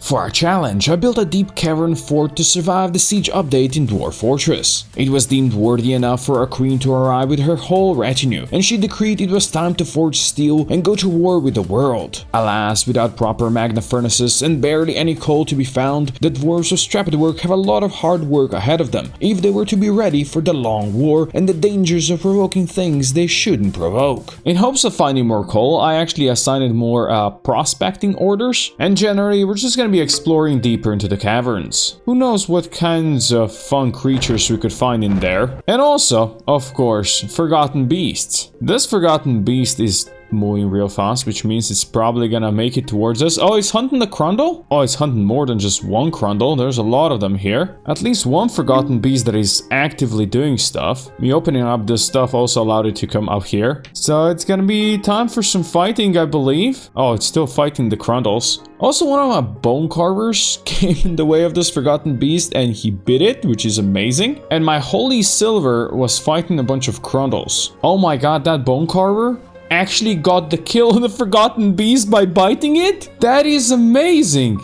For our challenge, I built a deep cavern fort to survive the siege update in Dwarf Fortress. It was deemed worthy enough for a queen to arrive with her whole retinue, and she decreed it was time to forge steel and go to war with the world. Alas, without proper magna furnaces and barely any coal to be found, the dwarves of Strapedwork have a lot of hard work ahead of them if they were to be ready for the long war and the dangers of provoking things they shouldn't provoke. In hopes of finding more coal, I actually assigned more prospecting orders, and generally we're just gonna be exploring deeper into the caverns. Who knows what kinds of fun creatures we could find in there. And also, of course, forgotten beasts. This forgotten beast is moving real fast, which means it's probably gonna make it towards us. Oh, he's hunting the Crundle? Oh, he's hunting more than just one Crundle. There's a lot of them here. At least one forgotten beast that is actively doing stuff. Me opening up this stuff also allowed it to come up here. So it's gonna be time for some fighting, I believe. Oh, it's still fighting the Crundles. Also, one of my bone carvers came in the way of this forgotten beast and he bit it, which is amazing. And my holy silver was fighting a bunch of Crundles. Oh my god, that bone carver actually got the kill on the forgotten beast by biting it? That is amazing!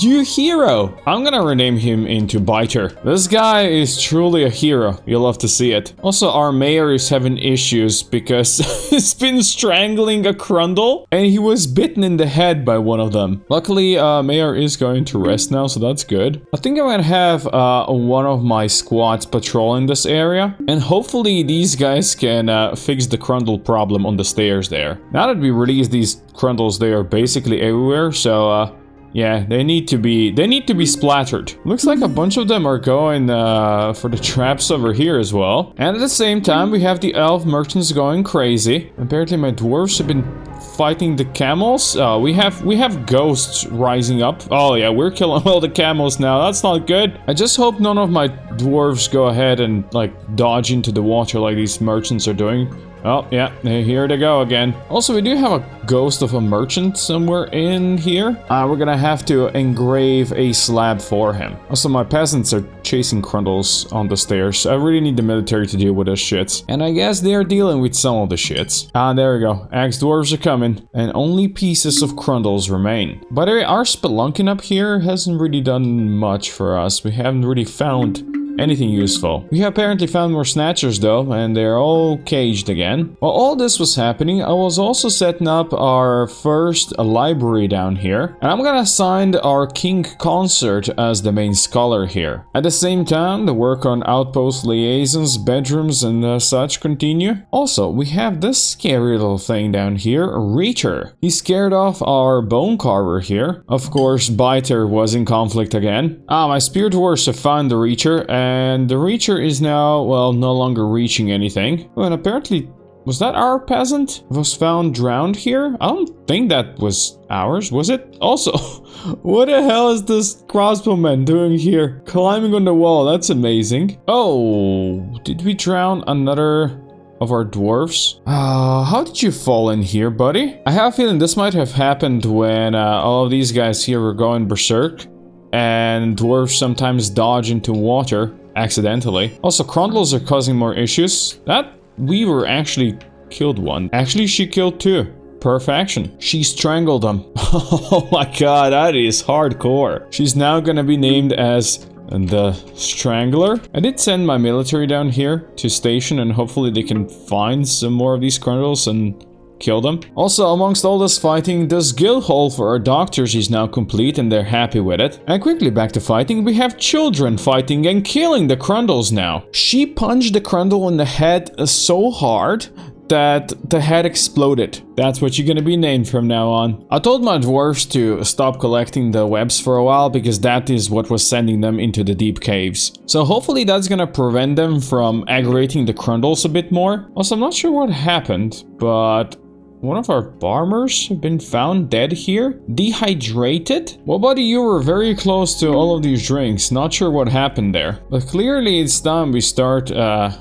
You hero! I'm gonna rename him into Biter. This guy is truly a hero. You'll love to see it. Also, our mayor is having issues because he's been strangling a Crundle and he was bitten in the head by one of them. Luckily, mayor is going to rest now, so that's good. I think I'm gonna have one of my squads patrolling this area, and hopefully these guys can fix the Crundle problem on the stairs there. Now that we release these Crundles, they are basically everywhere, so yeah, they need to be splattered. Looks like a bunch of them are going for the traps over here as well. And at the same time, we have the elf merchants going crazy. Apparently my dwarves have been fighting the camels. We have ghosts rising up. Oh yeah, we're killing all the camels now. That's not good. I just hope none of my dwarves go ahead and like dodge into the water like these merchants are doing. Oh, yeah, here they go again. Also, we do have a ghost of a merchant somewhere in here. We're gonna have to engrave a slab for him. Also, my peasants are chasing Crundles on the stairs. I really need the military to deal with this shit. And I guess they're dealing with some of the shits. There we go. Axe dwarves are coming. And only pieces of Crundles remain. By the way, our spelunking up here hasn't really done much for us. We haven't really found anything useful. We have apparently found more snatchers though, and they're all caged again. While all this was happening, I was also setting up our first library down here, and I'm gonna assign our king consort as the main scholar here. At the same time, the work on outpost liaisons, bedrooms and such continue. Also, we have this scary little thing down here, a Reacher. He scared off our bone carver here. Of course, Biter was in conflict again. My spear dwarves have found the Reacher, and the Reacher is now, well, no longer reaching anything. Oh, and apparently, was that our peasant? Was found drowned here? I don't think that was ours, was it? Also, what the hell is this crossbowman doing here? Climbing on the wall, that's amazing. Oh, did we drown another of our dwarves? How did you fall in here, buddy? I have a feeling this might have happened when all of these guys here were going berserk. And dwarves sometimes dodge into water accidentally. Also, Crundles are causing more issues. That weaver actually killed one. Actually, she killed two. Perfection. She strangled them. Oh my god, that is hardcore. She's now gonna be named as the Strangler. I did send my military down here to station, and hopefully they can find some more of these Crundles and kill them. Also, amongst all this fighting, this guild hall for our doctors is now complete and they're happy with it. And quickly back to fighting, we have children fighting and killing the Crundles now. She punched the Crundle in the head so hard that the head exploded. That's what you're gonna be named from now on. I told my dwarves to stop collecting the webs for a while because that is what was sending them into the deep caves. So hopefully that's gonna prevent them from aggravating the Crundles a bit more. Also, I'm not sure what happened, but one of our farmers have been found dead here. Dehydrated? Well, buddy, you were very close to all of these drinks. Not sure what happened there. But clearly it's time we start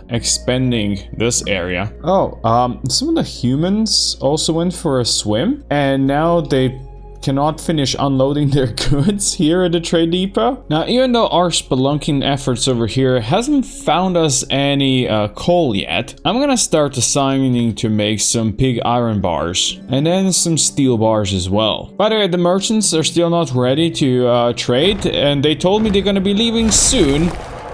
expanding this area. Oh, some of the humans also went for a swim. And now they cannot finish unloading their goods here at the trade depot. Now, even though our spelunking efforts over here hasn't found us any coal yet, I'm gonna start assigning to make some pig iron bars and then some steel bars as well. By the way, the merchants are still not ready to trade, and they told me they're gonna be leaving soon.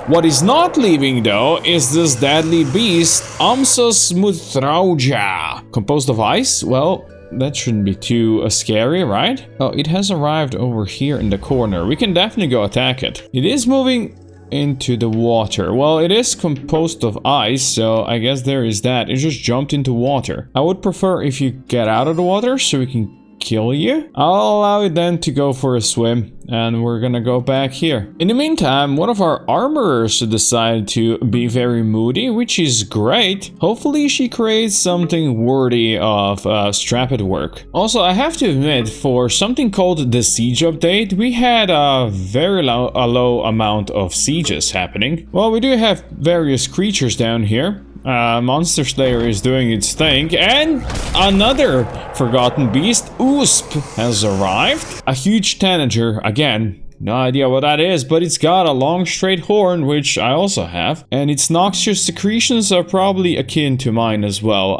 What is not leaving though is this deadly beast, Amsos Muthrauja. Composed of ice? Well, that shouldn't be too scary, right? Oh, it has arrived over here in the corner. We can definitely go attack it. It is moving into the water. Well, it is composed of ice, so I guess there is that. It just jumped into water. I would prefer if you get out of the water so we can kill you. I'll allow it then to go for a swim, and we're gonna go back here. In the meantime, one of our armorers decided to be very moody, which is great. Hopefully she creates something worthy of strapped work. Also, I have to admit, for something called the siege update, we had a very low amount of sieges happening. Well, we do have various creatures down here. Monster Slayer is doing its thing, and another forgotten beast, Usp, has arrived. A huge tanager, again. No idea what that is, but it's got a long straight horn, which I also have. And its noxious secretions are probably akin to mine as well.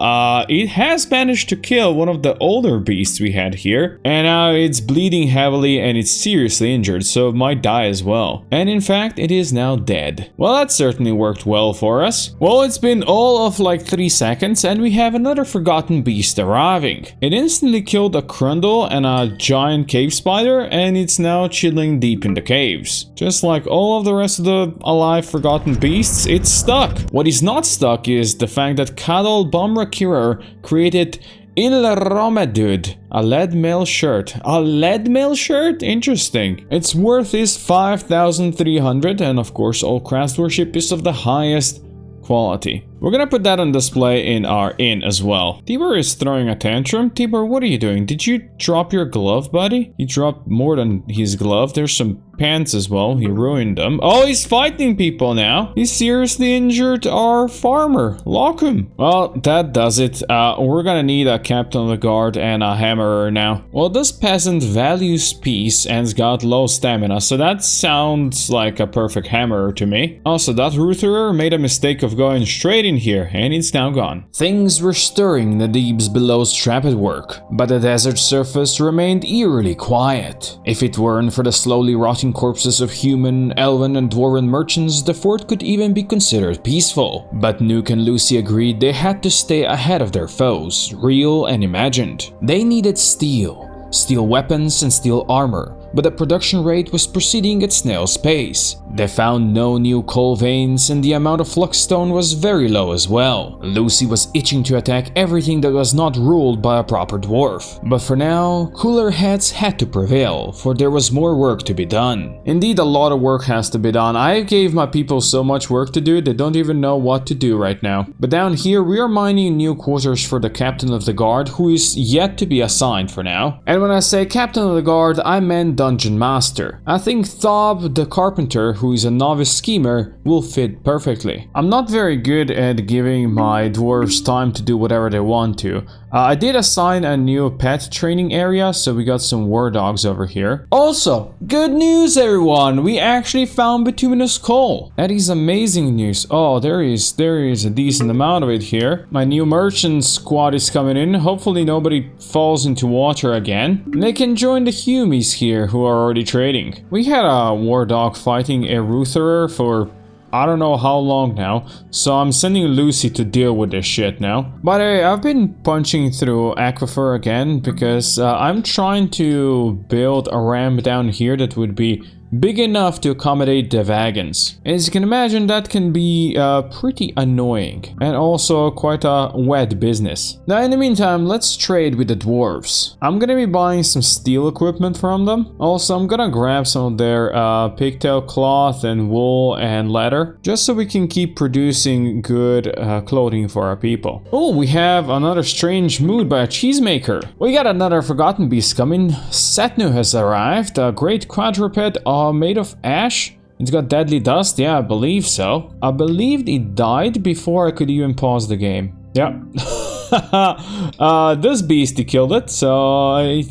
It has managed to kill one of the older beasts we had here. And now it's bleeding heavily and it's seriously injured, so it might die as well. And in fact, it is now dead. Well, that certainly worked well for us. Well, it's been all of like 3 seconds and we have another forgotten beast arriving. It instantly killed a Crundle and a giant cave spider, and it's now chilling deep in the caves. Just like all of the rest of the alive forgotten beasts, it's stuck. What is not stuck is the fact that Kadol Bomrakirer created Il Romedud, a lead mail shirt. A lead mail shirt? Interesting. Its worth is 5,300, and of course all craftsmanship is of the highest quality. We're gonna put that on display in our inn as well. Tibor is throwing a tantrum. Tibor, what are you doing? Did you drop your glove, buddy? He dropped more than his glove. There's some pants as well. He ruined them. Oh, he's fighting people now. He seriously injured our farmer. Lock him. Well, that does it. We're gonna need a captain of the guard and a hammerer now. Well, this peasant values peace and's got low stamina, so that sounds like a perfect hammerer to me. Also, that rutherer made a mistake of going straight in here, and it's now gone. Things were stirring in the deeps below strapped work, but the desert surface remained eerily quiet. If it weren't for the slowly rotting corpses of human, elven, and dwarven merchants, the fort could even be considered peaceful. But Nuke and Lucy agreed they had to stay ahead of their foes, real and imagined. They needed steel weapons and steel armor, but the production rate was proceeding at snail's pace. They found no new coal veins, and the amount of fluxstone was very low as well. Lucy was itching to attack everything that was not ruled by a proper dwarf. But for now, cooler heads had to prevail, for there was more work to be done. Indeed, a lot of work has to be done. I gave my people so much work to do, they don't even know what to do right now. But down here, we are mining new quarters for the captain of the guard, who is yet to be assigned for now. And when I say captain of the guard, I meant dungeon master. I think Thob the carpenter, who is a novice schemer, will fit perfectly. I'm not very good at giving my dwarves time to do whatever they want to. I did assign a new pet training area, so we got some war dogs over here. Also, good news everyone! We actually found bituminous coal. That is amazing news. Oh, there is a decent amount of it here. My new merchant squad is coming in. Hopefully nobody falls into water again. They can join the humies here who are already trading. We had a war dog fighting a rutherer for I don't know how long now, so I'm sending Lucy to deal with this shit now. By the way, I've been punching through Aquifer again because I'm trying to build a ramp down here that would be big enough to accommodate the wagons. As you can imagine, that can be pretty annoying and also quite a wet business. Now in the meantime, let's trade with the dwarves. I'm gonna be buying some steel equipment from them. Also, I'm gonna grab some of their pigtail cloth and wool and leather, just so we can keep producing good clothing for our people. Oh, we have another strange mood by a cheesemaker. We got another forgotten beast coming. Setnu has arrived, a great quadruped made of ash. It's got deadly dust. Yeah, I believe so. I believed it died before I could even pause the game. Yeah. This beastie killed it, so I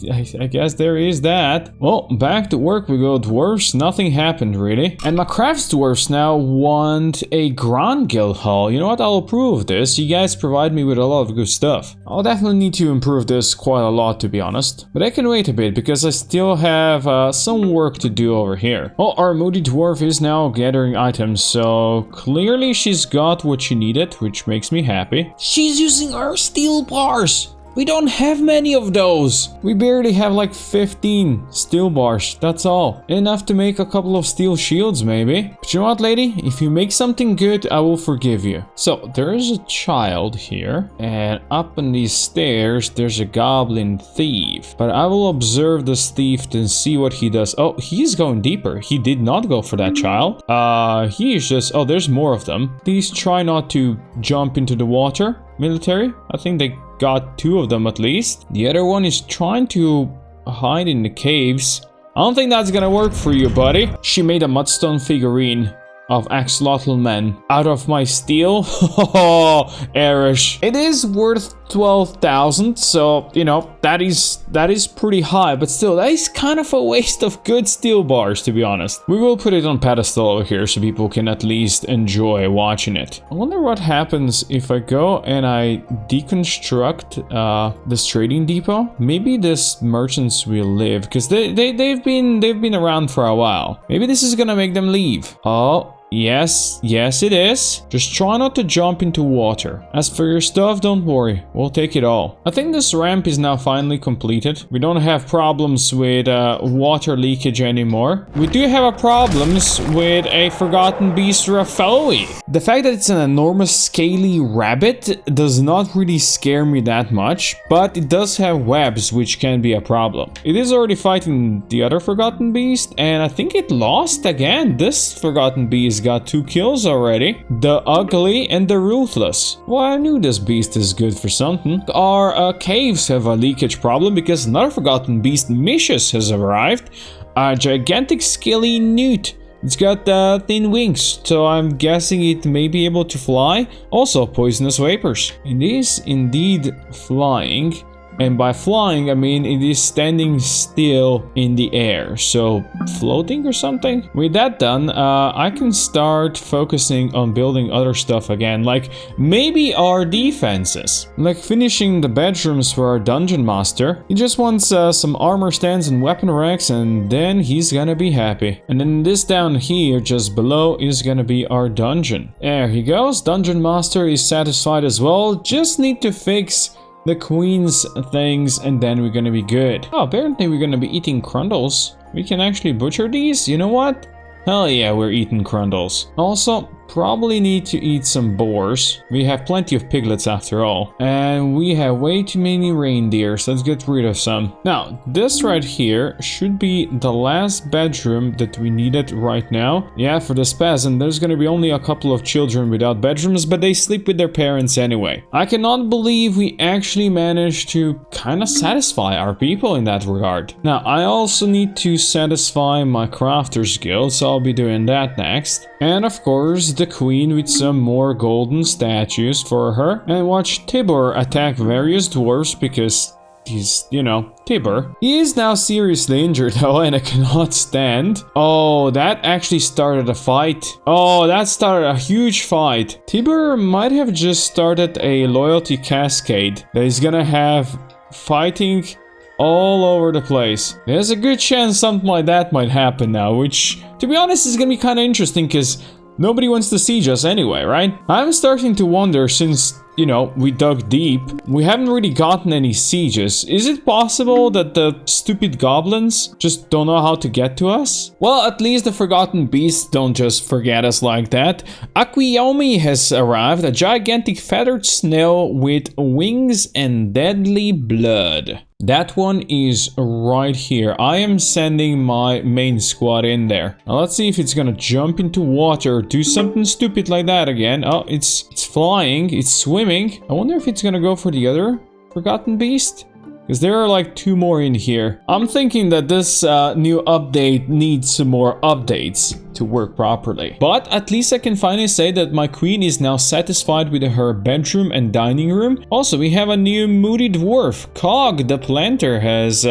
guess there is that. Well, back to work we go, dwarves. Nothing happened really. And my crafts dwarves now want a Grand Guild Hall. You know what? I'll approve this. You guys provide me with a lot of good stuff. I'll definitely need to improve this quite a lot, to be honest. But I can wait a bit because I still have some work to do over here. Oh, our moody dwarf is now gathering items, so clearly she's got what she needed, which makes me happy. She's using our steel bars. We don't have many of those. We barely have like 15 steel bars, that's all. Enough to make a couple of steel shields maybe. But you know what, lady? If you make something good, I will forgive you. So there is a child here, and up on these stairs there's a goblin thief. But I will observe this thief and see what he does. Oh, he's going deeper. He did not go for that child. He is just... Oh, there's more of them. Please try not to jump into the water. Military, I think they got 2 of them at least. The other one is trying to hide in the caves. I don't think that's gonna work for you, buddy. She made a mudstone figurine of axolotl men out of my steel. Erish. It is worth 12,000, so you know that is pretty high, but still that is kind of a waste of good steel bars, to be honest. We will put it on pedestal over here so people can at least enjoy watching it. I wonder what happens if I go and I deconstruct this trading depot. Maybe this merchants will live because they've been around for a while. Maybe this is gonna make them leave. Oh. Yes, it is. Just try not to jump into water. As for your stuff, don't worry. We'll take it all. I think this ramp is now finally completed. We don't have problems with water leakage anymore. We do have problems with a forgotten beast Rafaoi. The fact that it's an enormous scaly rabbit does not really scare me that much, but it does have webs, which can be a problem. It is already fighting the other forgotten beast, and I think it lost again. This forgotten beast got 2 kills already. The ugly and the ruthless. Well, I knew this beast is good for something. Our caves have a leakage problem because another forgotten beast, Mishus, has arrived. A gigantic scaly newt. It's got thin wings, so I'm guessing it may be able to fly. Also poisonous vapors. It is indeed flying. And by flying, I mean it is standing still in the air. So floating or something? With that done, I can start focusing on building other stuff again. Like maybe our defenses. Like finishing the bedrooms for our dungeon master. He just wants some armor stands and weapon racks, and then he's gonna be happy. And then this down here, just below, is gonna be our dungeon. There he goes. Dungeon master is satisfied as well. Just need to fix the queen's things and then we're gonna be good. Oh, apparently we're gonna be eating crundles. We can actually butcher these. You know what? Hell yeah, we're eating crundles. Also, probably need to eat some boars. We have plenty of piglets after all. And we have way too many reindeers. Let's get rid of some. Now, this right here should be the last bedroom that we needed right now. Yeah, for this peasant, there's gonna be only a couple of children without bedrooms, but they sleep with their parents anyway. I cannot believe we actually managed to kind of satisfy our people in that regard. Now, I also need to satisfy my crafter's guild, so I'll be doing that next. And of course, the queen with some more golden statues for her. And watch Tibor attack various dwarves because he's, you know, Tibor. He is now seriously injured though, and I cannot stand. Oh, that actually started a fight. Oh, that started a huge fight. Tibor might have just started a loyalty cascade that is gonna have fighting all over the place. There's a good chance something like that might happen now, which, to be honest, is gonna be kind of interesting because nobody wants to siege us anyway, right? I'm starting to wonder, since, you know, we dug deep, we haven't really gotten any sieges. Is it possible that the stupid goblins just don't know how to get to us? Well, at least the forgotten beasts don't just forget us like that. Akiomi has arrived, a gigantic feathered snail with wings and deadly blood. That one is right here. I am sending my main squad in there. Now let's see if it's gonna jump into water or do something stupid like that again. Oh, it's flying, it's swimming. I wonder if it's gonna go for the other forgotten beast. Because there are like 2 more in here. I'm thinking that this new update needs some more updates to work properly. But at least I can finally say that my queen is now satisfied with her bedroom and dining room. Also, we have a new moody dwarf. Cog, the planter, has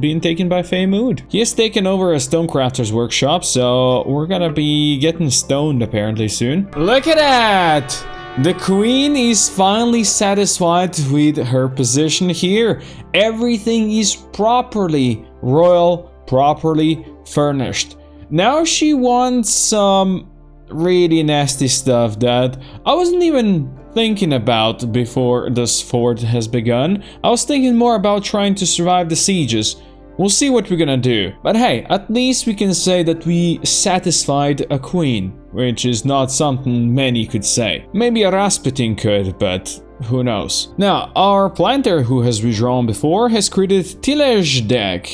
been taken by Fey Mood. He has taken over a stonecrafter's workshop, so we're gonna be getting stoned apparently soon. Look at that! The queen is finally satisfied with her position here. Everything is properly royal, properly furnished. Now she wants some really nasty stuff that I wasn't even thinking about before this fort has begun. I was thinking more about trying to survive the sieges. We'll see what we're gonna do. But hey, at least we can say that we satisfied a queen, which is not something many could say. Maybe a Rasputin could, but who knows. Now, our planter who has redrawn before has created Tillage Deck,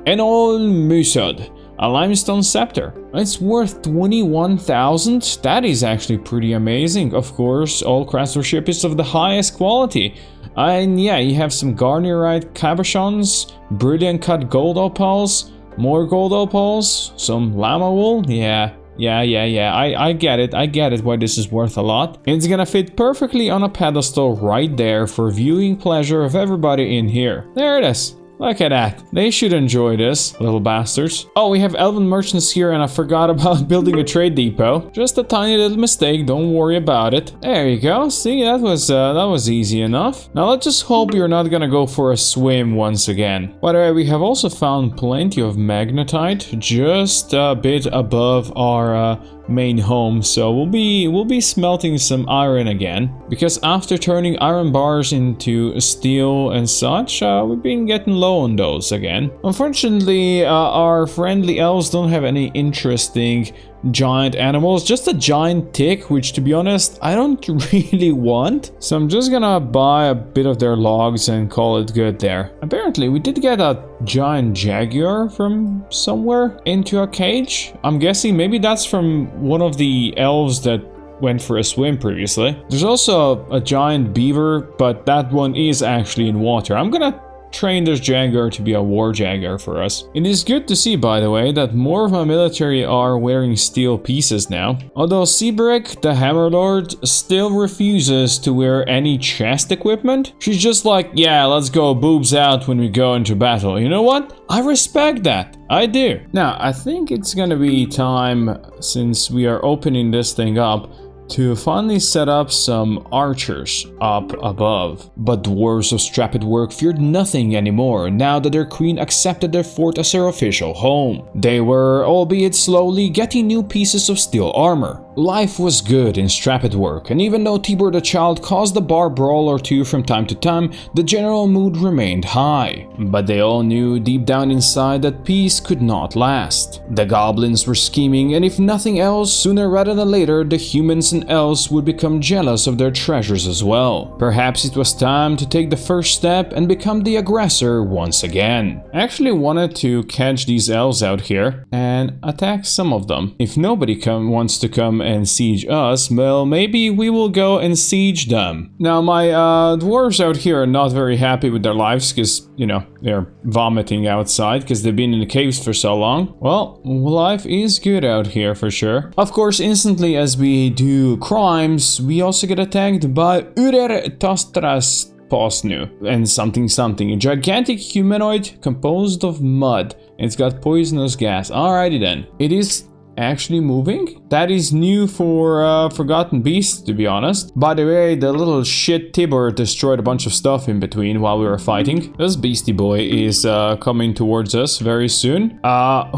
an old Musod, a limestone scepter. It's worth 21,000. That is actually pretty amazing. Of course, all craftsmanship is of the highest quality. And yeah, you have some garnierite cabochons, brilliant cut gold opals, more gold opals, some llama wool. Yeah. I get it. I get it why this is worth a lot. It's gonna fit perfectly on a pedestal right there for viewing pleasure of everybody in here. There it is. Look at that. They should enjoy this, little bastards. Oh, we have elven merchants here and I forgot about building a trade depot. Just a tiny little mistake, don't worry about it. There you go. See, that was easy enough. Now let's just hope you're not gonna go for a swim once again. By the way, we have also found plenty of magnetite just a bit above our main home, so we'll be smelting some iron again, because after turning iron bars into steel and such, we've been getting low on those again. Unfortunately, our friendly elves don't have any interesting giant animals, just a giant tick, which to be honest I don't really want, so I'm just gonna buy a bit of their logs and call it good there. Apparently we did get a giant jaguar from somewhere into a cage. I'm guessing maybe that's from one of the elves that went for a swim previously. There's also a giant beaver, but that one is actually in water. I'm gonna train this jaguar to be a war jaguar for us. It is good to see, by the way, that more of my military are wearing steel pieces now. Although Seabrick, the Hammerlord, still refuses to wear any chest equipment. She's just like, yeah, let's go boobs out when we go into battle. You know what? I respect that. I do. Now, I think it's gonna be time, since we are opening this thing up, to finally set up some archers up above. But dwarves of Strappedwork feared nothing anymore now that their queen accepted their fort as her official home. They were, albeit slowly, getting new pieces of steel armor. Life was good in Strappedwork, and even though Tibor the Child caused a bar brawl or two from time to time, the general mood remained high. But they all knew deep down inside that peace could not last. The goblins were scheming, and if nothing else, sooner rather than later, the humans and elves would become jealous of their treasures as well. Perhaps it was time to take the first step and become the aggressor once again. I actually wanted to catch these elves out here and attack some of them. If nobody wants to come and siege us, well, maybe we will go and siege them. Now, my dwarves out here are not very happy with their lives because, you know, they're vomiting outside because they've been in the caves for so long. Well, life is good out here for sure. Of course, instantly as we do crimes, we also get attacked by Urer Tostras Posnu and something, a gigantic humanoid composed of mud. It's got poisonous gas. Alrighty then. It is actually moving? That is new for Forgotten Beasts, to be honest. By the way, the little shit Tibor destroyed a bunch of stuff in between while we were fighting. This beastie boy is coming towards us very soon.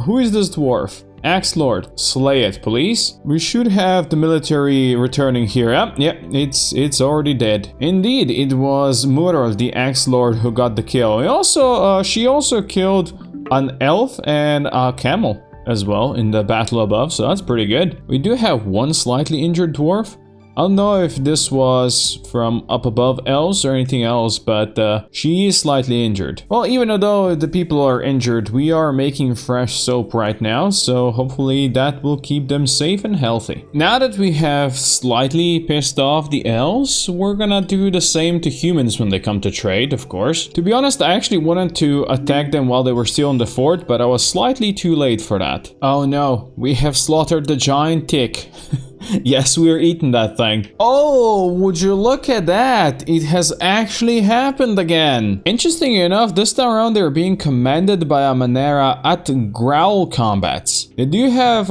Who is this dwarf? Axe Lord, slay it, please. We should have the military returning here. Yep, it's already dead. Indeed, it was Mural, the Axe Lord, who got the kill. She also killed an elf and a camel as well in the battle above, so that's pretty good. We do have one slightly injured dwarf, I don't know if this was from up above else or anything else, but she is slightly injured. Well, even though the people are injured, we are making fresh soap right now, so hopefully that will keep them safe and healthy. Now that we have slightly pissed off the elves, we're gonna do the same to humans when they come to trade, of course. To be honest, I actually wanted to attack them while they were still in the fort, but I was slightly too late for that. Oh no, we have slaughtered the giant tick. Yes, we're eating that thing. Oh, would you look at that? It has actually happened again. Interesting enough, this time around they're being commanded by a Manera at growl combats. They do have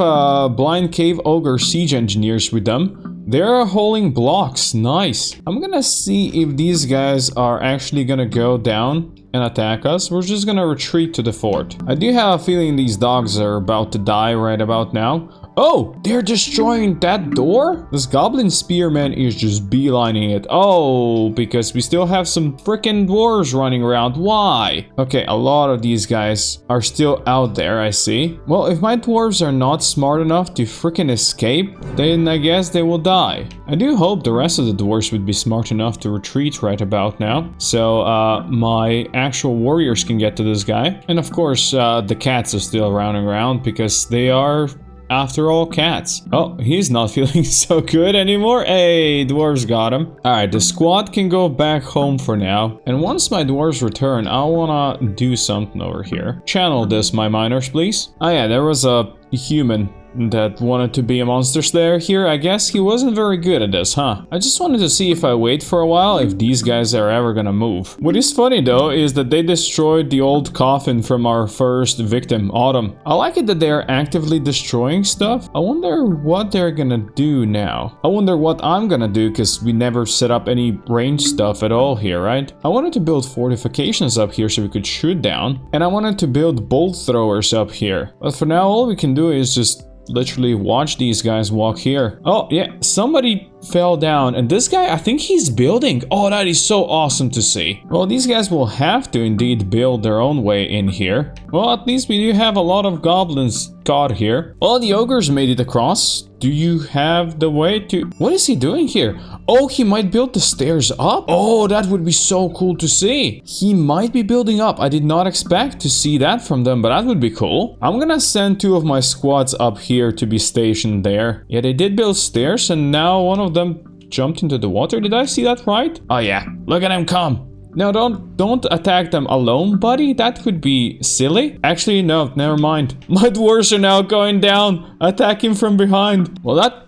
blind cave ogre siege engineers with them. They're holding blocks. Nice. I'm gonna see if these guys are actually gonna go down and attack us. We're just gonna retreat to the fort. I do have a feeling these dogs are about to die right about now. Oh, they're destroying that door? This goblin spearman is just beelining it. Oh, because we still have some freaking dwarves running around. Why? Okay, a lot of these guys are still out there, I see. Well, if my dwarves are not smart enough to freaking escape, then I guess they will die. I do hope the rest of the dwarves would be smart enough to retreat right about now. So, my actual warriors can get to this guy. And of course, the cats are still running around because they are... after all, cats. Oh, he's not feeling so good anymore. Hey, dwarves got him. Alright, the squad can go back home for now. And once my dwarves return, I wanna do something over here. Channel this, my miners, please. Oh yeah, there was a human that wanted to be a monster slayer here. I guess he wasn't very good at this, huh? I just wanted to see if I wait for a while, if these guys are ever gonna move. What is funny though is that they destroyed the old coffin from our first victim, Autumn. I like it that they are actively destroying stuff. I wonder what they're gonna do now. I wonder what I'm gonna do, because we never set up any range stuff at all here, right? I wanted to build fortifications up here so we could shoot down, and I wanted to build bolt throwers up here. But for now, all we can do is just literally watch these guys walk here. Oh yeah, somebody fell down, and this guy, I think he's building. Oh, that is so awesome to see. Well, these guys will have to indeed build their own way in here. Well, at least we do have a lot of goblins caught here. Well, the ogres made it across. Do you have the way to... What is he doing here? Oh, he might build the stairs up? Oh, that would be so cool to see. He might be building up. I did not expect to see that from them, but that would be cool. I'm gonna send 2 of my squads up here to be stationed there. Yeah, they did build stairs, and now one of them jumped into the water. Did I see that right? Oh yeah, look at him come. No, don't attack them alone, buddy. That could be silly. Actually, no, never mind. My dwarves are now going down. Attack him from behind. Well, that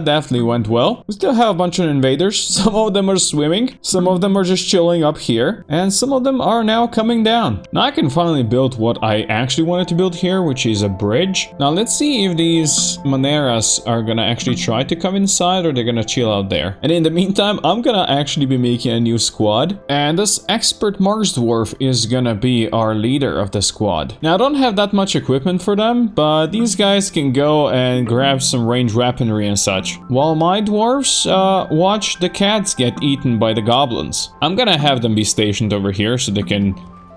definitely went well. We still have a bunch of invaders. Some of them are swimming. Some of them are just chilling up here. And some of them are now coming down. Now I can finally build what I actually wanted to build here, which is a bridge. Now let's see if these Maneras are gonna actually try to come inside, or they're gonna chill out there. And in the meantime, I'm gonna actually be making a new squad. And this expert Mars dwarf is gonna be our leader of the squad. Now I don't have that much equipment for them, but these guys can go and grab some ranged weaponry and such. While my dwarves watch the cats get eaten by the goblins. I'm gonna have them be stationed over here so they can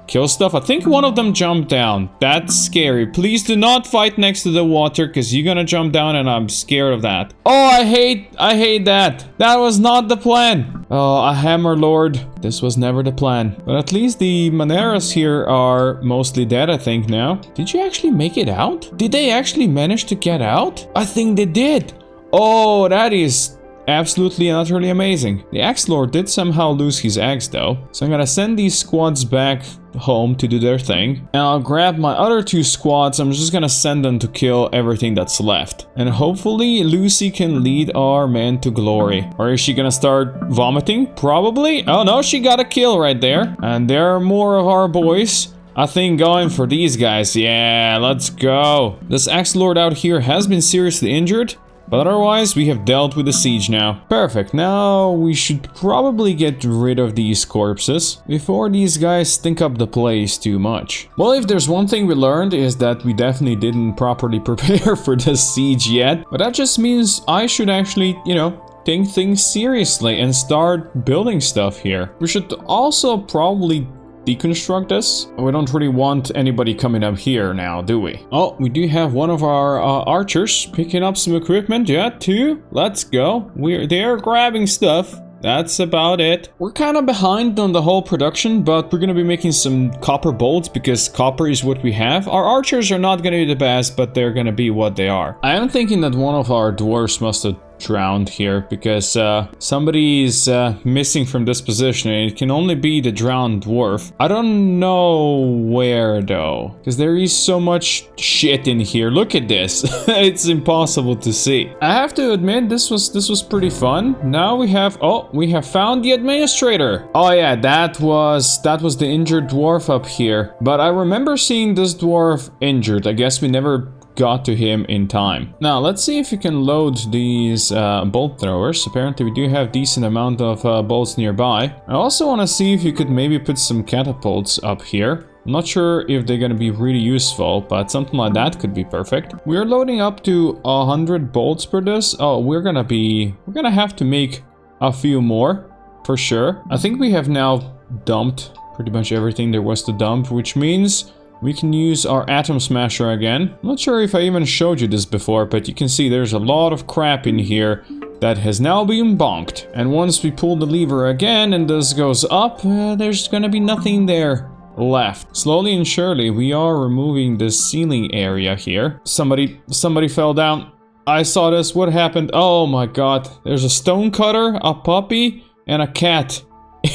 kill stuff. I think one of them jumped down. That's scary. Please do not fight next to the water, because you're gonna jump down and I'm scared of that. Oh, I hate that. That was not the plan. Oh, a hammer lord. This was never the plan. But at least the Maneras here are mostly dead, I think, now. Did you actually make it out? Did they actually manage to get out? I think they did. Oh, that is absolutely and utterly amazing. The Axe Lord did somehow lose his axe though. So I'm gonna send these squads back home to do their thing. And I'll grab my other 2 squads. I'm just gonna send them to kill everything that's left. And hopefully Lucy can lead our men to glory. Or is she gonna start vomiting? Probably. Oh no, she got a kill right there. And there are more of our boys. I think going for these guys. Yeah, let's go. This Axe Lord out here has been seriously injured. But otherwise, we have dealt with the siege now. Perfect. Now, we should probably get rid of these corpses before these guys stink up the place too much. Well, if there's one thing we learned is that we definitely didn't properly prepare for this siege yet. But that just means I should actually, you know, take things seriously and start building stuff here. We should also probably deconstruct this. We don't really want anybody coming up here now, do we? Oh, we do have one of our archers picking up some equipment. Yeah, 2. Let's go. They're grabbing stuff. That's about it. We're kind of behind on the whole production, but we're gonna be making some copper bolts because copper is what we have. Our archers are not gonna be the best, but they're gonna be what they are. I am thinking that one of our dwarves must have drowned here because somebody is missing from this position, and it can only be the drowned dwarf. I don't know where though, because there is so much shit in here. Look at this. It's impossible to see. I have to admit, this was pretty fun. Now we have found the administrator. Oh yeah, that was the injured dwarf up here, but I remember seeing this dwarf injured. I guess we never got to him in time. Now let's see if you can load these bolt throwers. Apparently we do have decent amount of bolts nearby. I also want to see if you could maybe put some catapults up here. I'm not sure if they're gonna be really useful, but something like that could be perfect. We're loading up to 100 bolts per this. Oh, we're gonna have to make a few more for sure. I think we have now dumped pretty much everything there was to dump, which means we can use our atom smasher again. I'm not sure if I even showed you this before, but you can see there's a lot of crap in here that has now been bonked. And once we pull the lever again and this goes up, there's gonna be nothing there left. Slowly and surely we are removing this ceiling area here. Somebody fell down. I saw this. What happened? Oh my god. There's a stone cutter, a puppy, and a cat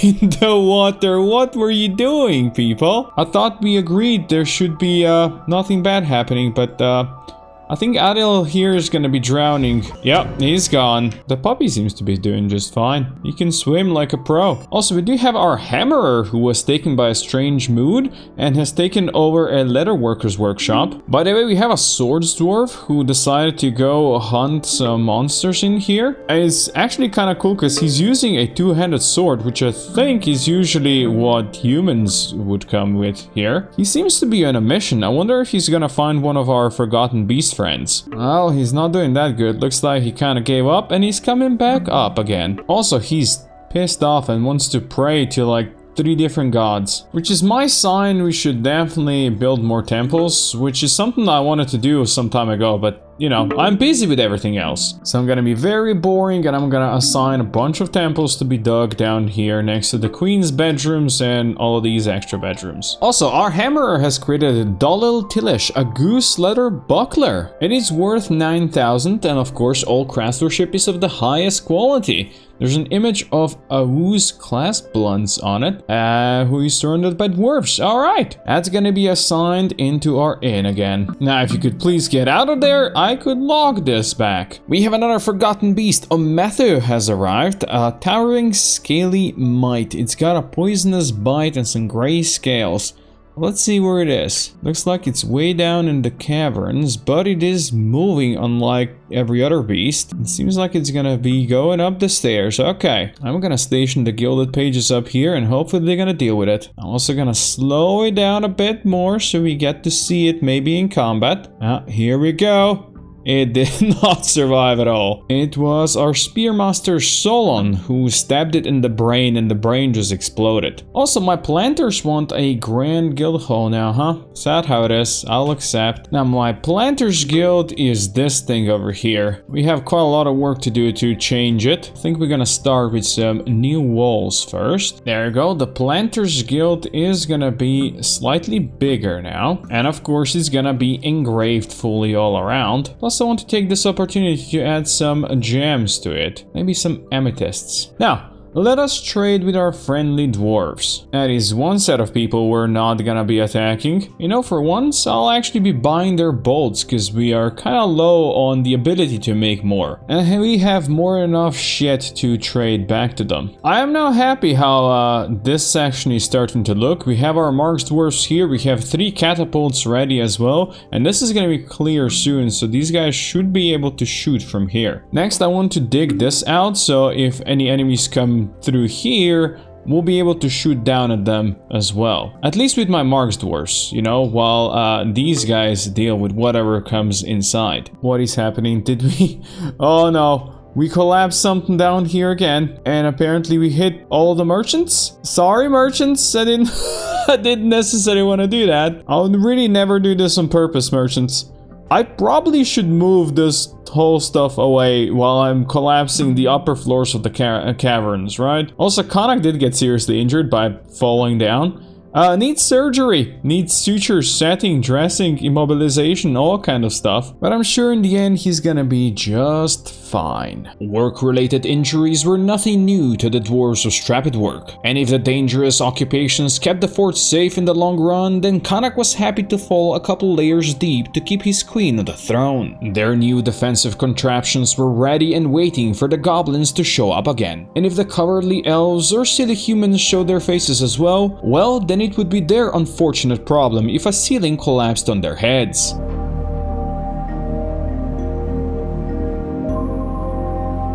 in the water. What were you doing, people? I thought we agreed there should be nothing bad happening, but I think Adil here is gonna be drowning. Yep, he's gone. The puppy seems to be doing just fine. He can swim like a pro. Also, we do have our hammerer who was taken by a strange mood and has taken over a leatherworker's workshop. By the way, we have a swords dwarf who decided to go hunt some monsters in here. And it's actually kind of cool because he's using a two-handed sword, which I think is usually what humans would come with here. He seems to be on a mission. I wonder if he's gonna find one of our forgotten beast friends. Well, he's not doing that good. Looks like he kind of gave up and he's coming back up again. Also, he's pissed off and wants to pray to like 3 different gods, which is my sign we should definitely build more temples, which is something I wanted to do some time ago, but you know, I'm busy with everything else. So I'm gonna be very boring and I'm gonna assign a bunch of temples to be dug down here next to the queen's bedrooms and all of these extra bedrooms. Also, our hammerer has created a Dalil Tilish, a goose leather buckler. It is worth 9,000 and of course all craftsmanship is of the highest quality. There's an image of Awu's clasp blunts on it, who is surrounded by dwarves. Alright, that's gonna be assigned into our inn again. Now, if you could please get out of there, I could log this back. We have another forgotten beast. Omethu has arrived, a towering scaly mite. It's got a poisonous bite and some gray scales. Let's see where it is. Looks like it's way down in the caverns, but it is moving unlike every other beast. It seems like it's gonna be going up the stairs. Okay, I'm gonna station the gilded pages up here and hopefully they're gonna deal with it. I'm also gonna slow it down a bit more so we get to see it maybe in combat. Here we go. It did not survive at all. It was our spearmaster Solon who stabbed it in the brain and the brain just exploded. Also, my planters want a grand guild hall now, huh? Is that how it is? I'll accept. Now, my planters guild is this thing over here. We have quite a lot of work to do to change it. I think we're gonna start with some new walls first. There you go. The planters guild is gonna be slightly bigger now. And of course, it's gonna be engraved fully all around. Plus, I want to take this opportunity to add some gems to it. Maybe some amethysts. Now, let us trade with our friendly dwarves. That is one set of people we're not gonna be attacking. You know, for once, I'll actually be buying their bolts because we are kind of low on the ability to make more. And we have more than enough shit to trade back to them. I am now happy how this section is starting to look. We have our marks dwarves here. We have 3 catapults ready as well. And this is gonna be clear soon, so these guys should be able to shoot from here. Next, I want to dig this out, so if any enemies come through here, we'll be able to shoot down at them as well. At least with my marks dwarves, you know, while these guys deal with whatever comes inside. What is happening? Did we... Oh no. We collapsed something down here again, and apparently we hit all the merchants? Sorry, merchants, I didn't... I didn't necessarily want to do that. I would really never do this on purpose, merchants. I probably should move this whole stuff away while I'm collapsing the upper floors of the caverns, right? Also, Konak did get seriously injured by falling down. Needs surgery, needs sutures, setting, dressing, immobilization, all kind of stuff. But I'm sure in the end he's gonna be just fine. Work-related injuries were nothing new to the dwarves of Strapid Work. And if the dangerous occupations kept the fort safe in the long run, then Konak was happy to fall a couple layers deep to keep his queen on the throne. Their new defensive contraptions were ready and waiting for the goblins to show up again. And if the cowardly elves or silly humans showed their faces as well, then it would be their unfortunate problem if a ceiling collapsed on their heads.